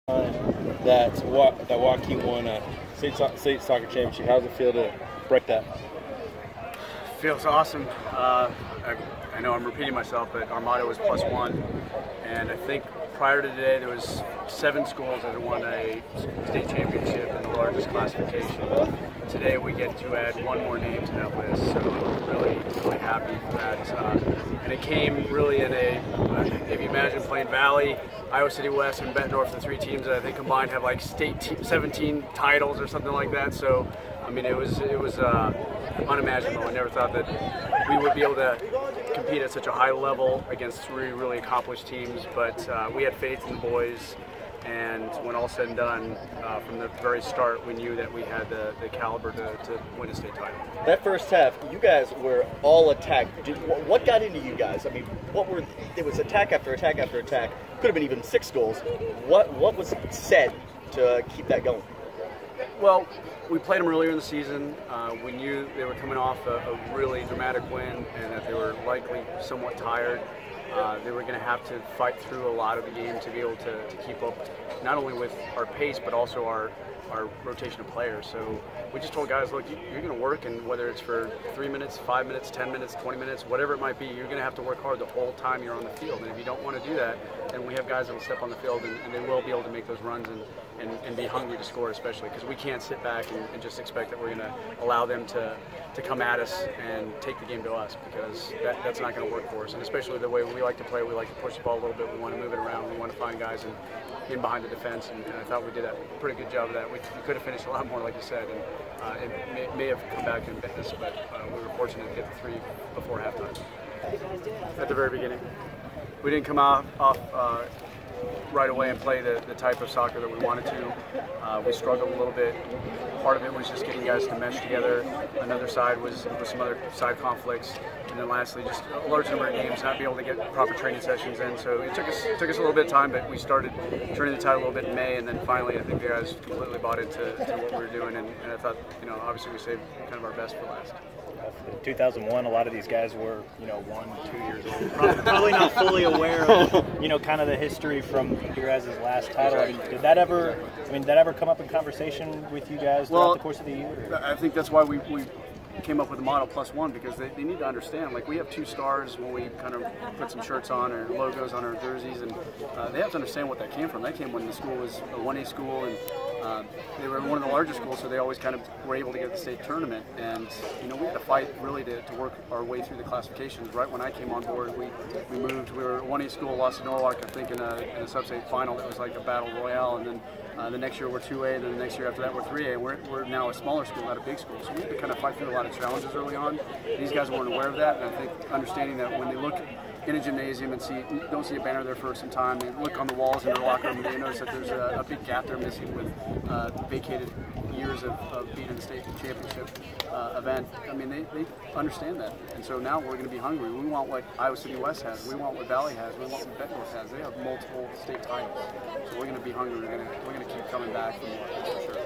that Waukee won a state soccer championship. How does it feel to break that? Feels awesome. I know I'm repeating myself, but our motto was +1, and I think prior to today there was 7 schools that had won a state championship in the largest classification. Today we get to add one more name to that list, so really happy for that. And it came really in if you imagine playing Valley, Iowa City West, and Bettendorf, the 3 teams that I think combined have like 17 titles or something like that. So I mean, it was unimaginable. I never thought that we would be able to compete at such a high level against 3 really accomplished teams, but we had faith in the boys, and when all said and done, from the very start, we knew that we had the caliber to win a state title. That first half, you guys were all attack. What got into you guys? I mean, it was attack after attack after attack. Could have been even 6 goals. What was said to keep that going? Well, we played them earlier in the season. We knew they were coming off a really dramatic win and that they were likely somewhat tired. They were going to have to fight through a lot of the game to be able to keep up not only with our pace but also our rotation of players. So we just told guys, look, you're going to work, and whether it's for 3 minutes, 5 minutes, 10 minutes, 20 minutes, whatever it might be, you're going to have to work hard the whole time you're on the field. And if you don't want to do that, then we have guys that will step on the field and they will be able to make those runs and be hungry to score, especially because we can't sit back and just expect that we're going to allow them to come at us and take the game to us, because that's not going to work for us. And especially the way we like to play, we like to push the ball a little bit, we want to move it around, we want to find guys in behind the defense, and I thought we did a pretty good job of that. We could have finished a lot more, like you said, and it may have come back and bit us, but we were fortunate to get the 3 before halftime. At the very beginning, we didn't come off right away and play the type of soccer that we wanted to. We struggled a little bit. Part of it was just getting guys to mesh together. Another side was some other side conflicts. And then lastly, just a large number of games, not be able to get proper training sessions in. So it took us a little bit of time, but we started turning the tide a little bit in May, and then finally I think the guys completely bought into what we were doing, and I thought, obviously we saved kind of our best for last. In 2001, a lot of these guys were, 1, 2 years old. Probably not fully aware of, kind of the history from your guys' last title. I mean, did that ever come up in conversation with you guys throughout the course of the year? I think that's why we came up with the motto +1, because they need to understand, like, we have 2 stars when we kind of put some shirts on or logos on our jerseys, and they have to understand what that came from. That came when the school was a 1A school, and they were one of the largest schools, so they always kind of were able to get the state tournament. And we had to fight really to work our way through the classifications. Right when I came on board, we moved. We were a 1A school, lost to Norwalk, I think, in a sub-state final. That was like a battle royale, and then the next year we're 2A, and then the next year after that we're 3A. We're now a smaller school, not a big school, so we had to kind of fight through a lot of challenges early on. These guys weren't aware of that, and I think understanding that when they look in a gymnasium and don't see a banner there for some time, they look on the walls in their locker room and they notice that there's a big gap they're missing with vacated years of being in the state championship event. I mean, they understand that, and so now we're going to be hungry. We want what Iowa City West has, we want what Valley has, we want what Bettendorf has. They have multiple state titles, so we're going to be hungry. We're going to keep coming back for more, for sure.